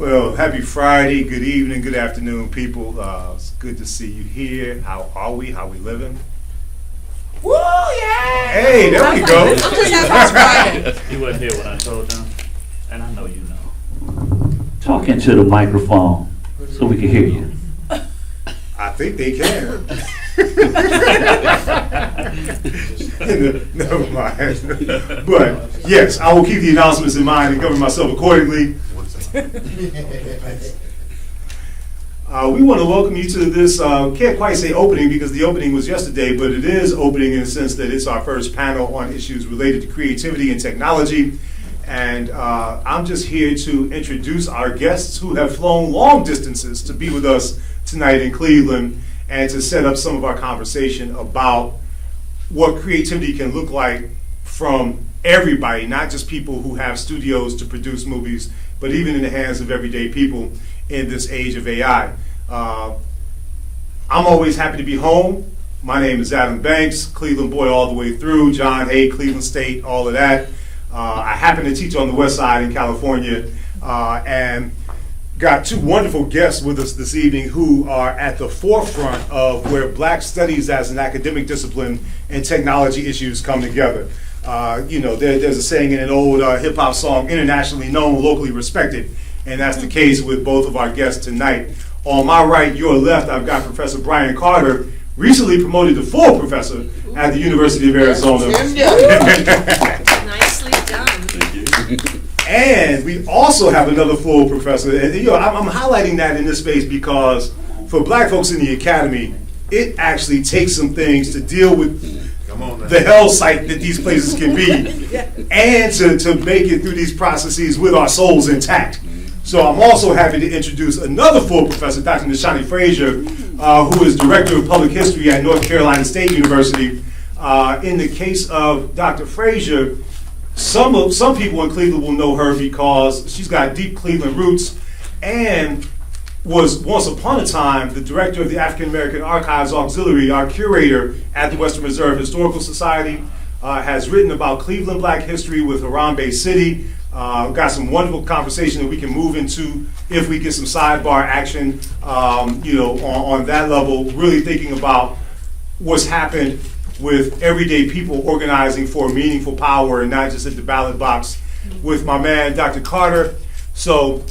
Well, happy Friday, good evening, good afternoon, people. It's good to see you here. How are we? How we living? Woo, yeah! Hey, there we go. I'm just happy it's Friday. You wasn't here when I told them, and I know you know. Talk into the microphone so we can hear you. I think they can. Never mind. But yes, I will keep the announcements in mind and govern myself accordingly. We want to welcome you to this, can't quite say opening because the opening was yesterday, but it is opening in the sense that it's our first panel on issues related to creativity and technology. And I'm just here to introduce our guests who have flown long distances to be with us tonight in Cleveland and to set up some of our conversation about what creativity can look like from everybody, not just people who have studios to produce movies, but even in the hands of everyday people in this age of AI. I'm always happy to be home. My name is Adam Banks, Cleveland boy all the way through, John Hay, Cleveland State, all of that. I happen to teach on the west side in California, and got two wonderful guests with us this evening who are at the forefront of where Black studies as an academic discipline and technology issues come together. There's a saying in an old hip-hop song, internationally known, locally respected, and that's the case with both of our guests tonight. On my right, your left, I've got Professor Brian Carter, recently promoted to full professor at the University of Arizona. Nicely done. Thank you. And we also have another full professor. And I'm highlighting that in this space because for Black folks in the academy, it actually takes some things to deal with the hell site that these places can be, and to make it through these processes with our souls intact. So I'm also happy to introduce another full professor, Dr. Nishani Frazier, who is Director of Public History at North Carolina State University. In the case of Dr. Frazier, some people in Cleveland will know her because she's got deep Cleveland roots and was once upon a time the director of the African American Archives Auxiliary, our curator at the Western Reserve Historical Society, has written about Cleveland Black history with Harambe City. Got some wonderful conversation that we can move into if we get some sidebar action, on that level, really thinking about what's happened with everyday people organizing for meaningful power and not just at the ballot box with my man, Dr. Carter. So,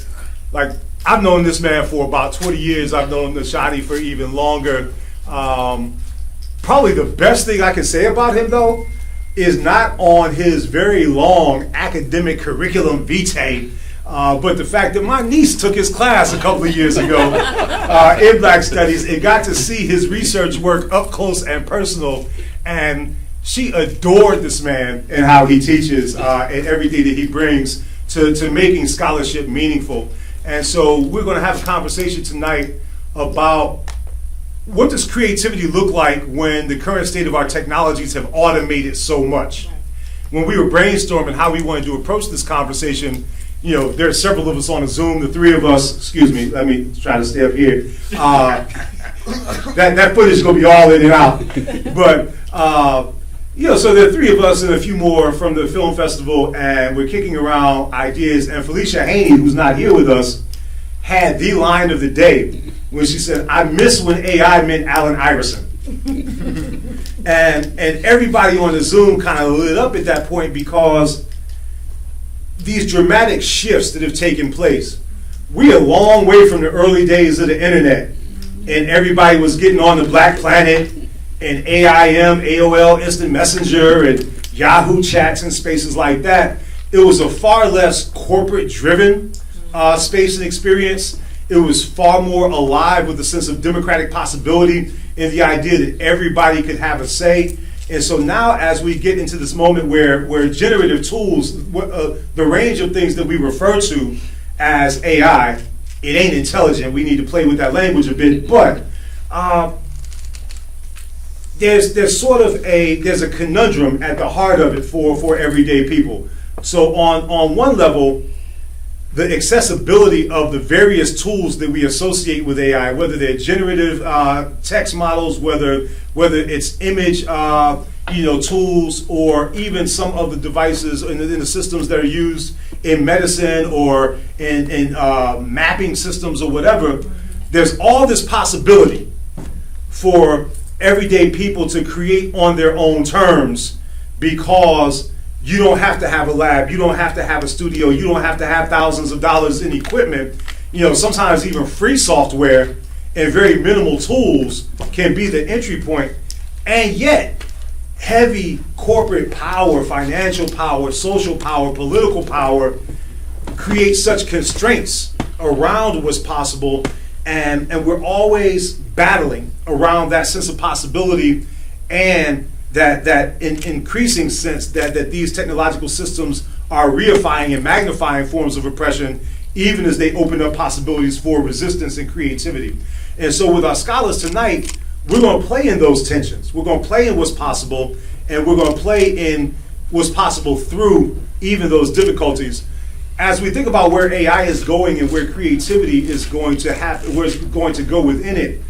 I've known this man for about 20 years. I've known Nishani for even longer. Probably the best thing I can say about him, though, is not on his very long academic curriculum vitae, but the fact that my niece took his class a couple of years ago in Black Studies and got to see his research work up close and personal. And she adored this man and how he teaches and everything that he brings to making scholarship meaningful. And so we're going to have a conversation tonight about what does creativity look like when the current state of our technologies have automated so much. When we were brainstorming how we wanted to approach this conversation, there are several of us on a Zoom, the three of us, excuse me, let me try to stay up here. That footage is going to be all in and out. But, so there are three of us and a few more from the film festival, and we're kicking around ideas. And Felicia Haney, who's not here with us, had the line of the day when she said, "I miss when AI meant Allen Iverson." and everybody on the Zoom kind of lit up at that point because these dramatic shifts that have taken place. We're a long way from the early days of the internet, and everybody was getting on the Black Planet and AIM, AOL, Instant Messenger, and Yahoo chats and spaces like that. It was a far less corporate-driven space and experience. It was far more alive with a sense of democratic possibility and the idea that everybody could have a say. And so now as we get into this moment where generative tools, the range of things that we refer to as AI, it ain't intelligent. We need to play with that language a bit. But there's sort of there's a conundrum at the heart of it for everyday people. So on one level, the accessibility of the various tools that we associate with AI, whether they're generative text models, whether it's image tools, or even some of the devices in the systems that are used in medicine or in mapping systems or whatever, there's all this possibility for everyday people to create on their own terms, because you don't have to have a lab, you don't have to have a studio, you don't have to have thousands of dollars in equipment. Sometimes even free software and very minimal tools can be the entry point. And yet, heavy corporate power, financial power, social power, political power create such constraints around what's possible, and we're always battling around that sense of possibility and that increasing sense that these technological systems are reifying and magnifying forms of oppression, even as they open up possibilities for resistance and creativity. And so with our scholars tonight, we're going to play in those tensions. We're going to play in what's possible, and we're going to play in what's possible through even those difficulties. As we think about where AI is going and where creativity is going to where it's going to go within it,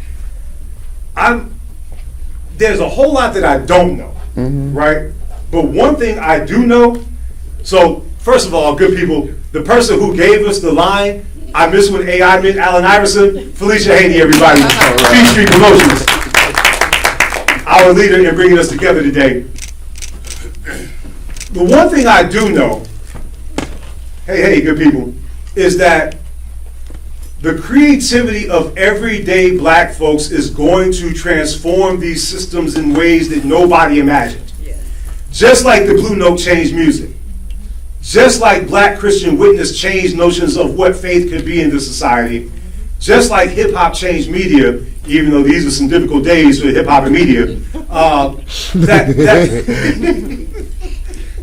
there's a whole lot that I don't know, right? But one thing I do know, so first of all, good people, the person who gave us the line, I miss what AI meant, Allen Iverson, Felicia Haney, everybody, Beach Street Promotions, our leader in bringing us together today. The one thing I do know, hey, good people, is that the creativity of everyday black folks is going to transform these systems in ways that nobody imagined. Yeah. Just like the Blue Note changed music. Just like Black Christian Witness changed notions of what faith could be in this society. Just like hip-hop changed media, even though these are some difficult days for hip-hop and media.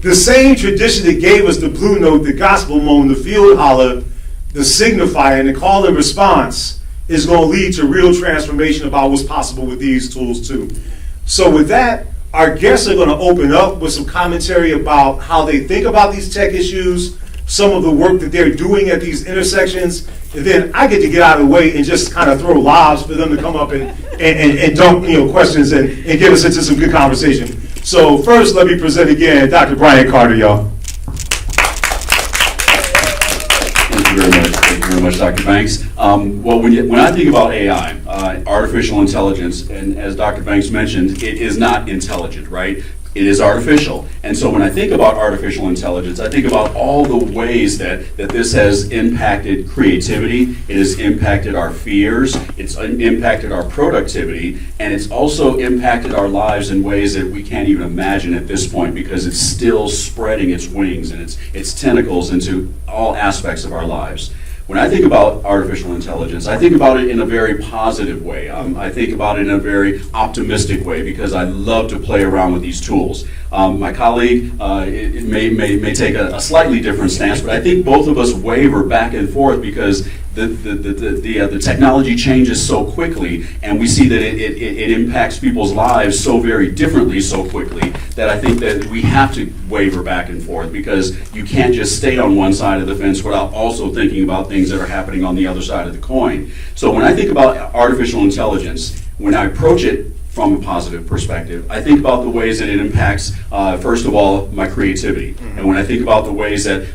The same tradition that gave us the Blue Note, the gospel moan, the field holler, the signifier, and the call and response is going to lead to real transformation about what's possible with these tools too. So with that, our guests are going to open up with some commentary about how they think about these tech issues, some of the work that they're doing at these intersections, and then I get to get out of the way and just kind of throw lobs for them to come up and dump questions and get us into some good conversation. So first, let me present again Dr. Brian Carter, y'all. Thank you very much, Dr. Banks. Well, when I think about AI, artificial intelligence, and as Dr. Banks mentioned, it is not intelligent, right? It is artificial. And so when I think about artificial intelligence, I think about all the ways that this has impacted creativity, it has impacted our fears, it's impacted our productivity, and it's also impacted our lives in ways that we can't even imagine at this point, because it's still spreading its wings and its tentacles into all aspects of our lives. When I think about artificial intelligence, I think about it in a very positive way. I think about it in a very optimistic way, because I love to play around with these tools. My colleague it may take a slightly different stance, but I think both of us waver back and forth because the technology changes so quickly, and we see that it impacts people's lives so very differently so quickly, that I think that we have to waver back and forth, because you can't just stay on one side of the fence without also thinking about things that are happening on the other side of the coin. So when I think about artificial intelligence, when I approach it from a positive perspective, I think about the ways that it impacts, first of all, my creativity. And when I think about the ways that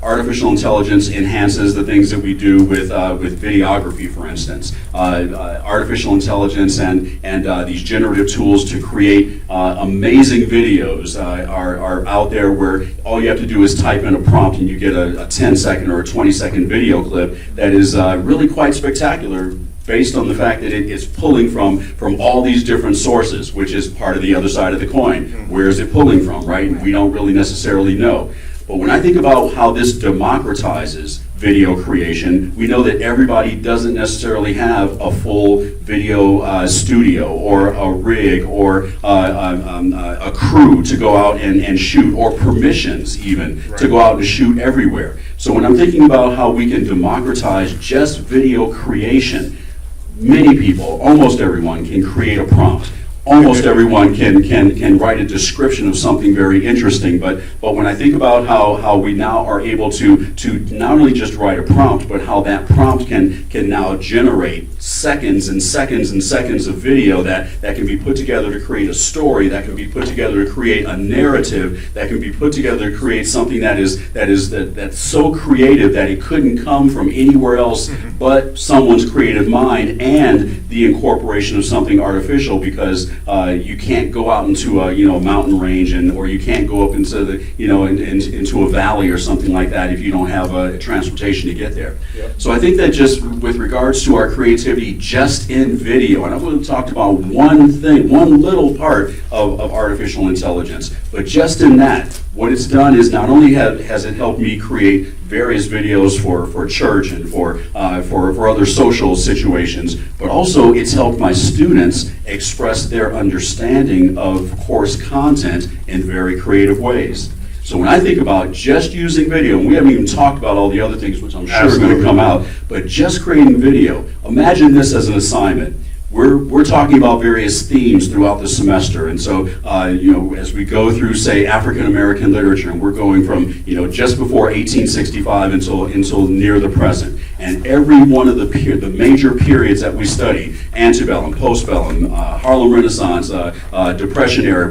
artificial intelligence enhances the things that we do with videography, for instance, artificial intelligence and these generative tools to create amazing videos are out there, where all you have to do is type in a prompt and you get a 10-second or a 20-second video clip that is really quite spectacular, based on the fact that it is pulling from all these different sources, which is part of the other side of the coin. Where is it pulling from, right? We don't really necessarily know. But when I think about how this democratizes video creation, we know that everybody doesn't necessarily have a full video studio or a rig or a crew to go out and shoot, or permissions even to go out and shoot everywhere. So when I'm thinking about how we can democratize just video creation, many people, almost everyone, can create a prompt. almost everyone can write a description of something very interesting, but when I think about how we now are able to not only just write a prompt, but how that prompt can now generate seconds and seconds and seconds of video that can be put together to create a story, that can be put together to create a narrative, that can be put together to create something that's so creative that it couldn't come from anywhere else but someone's creative mind, and the incorporation of something artificial, because you can't go out into a mountain range, or you can't go up into the into a valley or something like that if you don't have transportation to get there. Yep. So I think that just with regards to our creativity just in video, and I would have talked about one little part of artificial intelligence, but just in that, what it's done is not only has it helped me create various videos for church and for other social situations, but also it's helped my students express their understanding of course content in very creative ways. So when I think about just using video, and we haven't even talked about all the other things which I'm sure are going to come out, but just creating video, imagine this as an assignment. We're talking about various themes throughout the semester, and so as we go through, say, African American literature, and we're going from just before 1865 until near the present, and every one of the major periods that we study, antebellum, postbellum, Harlem Renaissance, Depression era,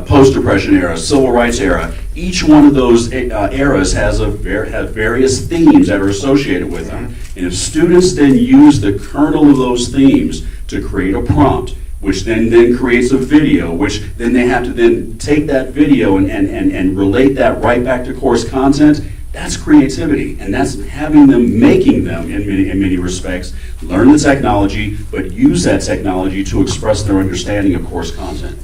post-Depression era, Civil Rights era, each one of those eras has various themes that are associated with them. And if students then use the kernel of those themes to create a prompt, which then creates a video, which then they have to then take that video and relate that right back to course content, that's creativity. And that's making them, in many respects, learn the technology, but use that technology to express their understanding of course content.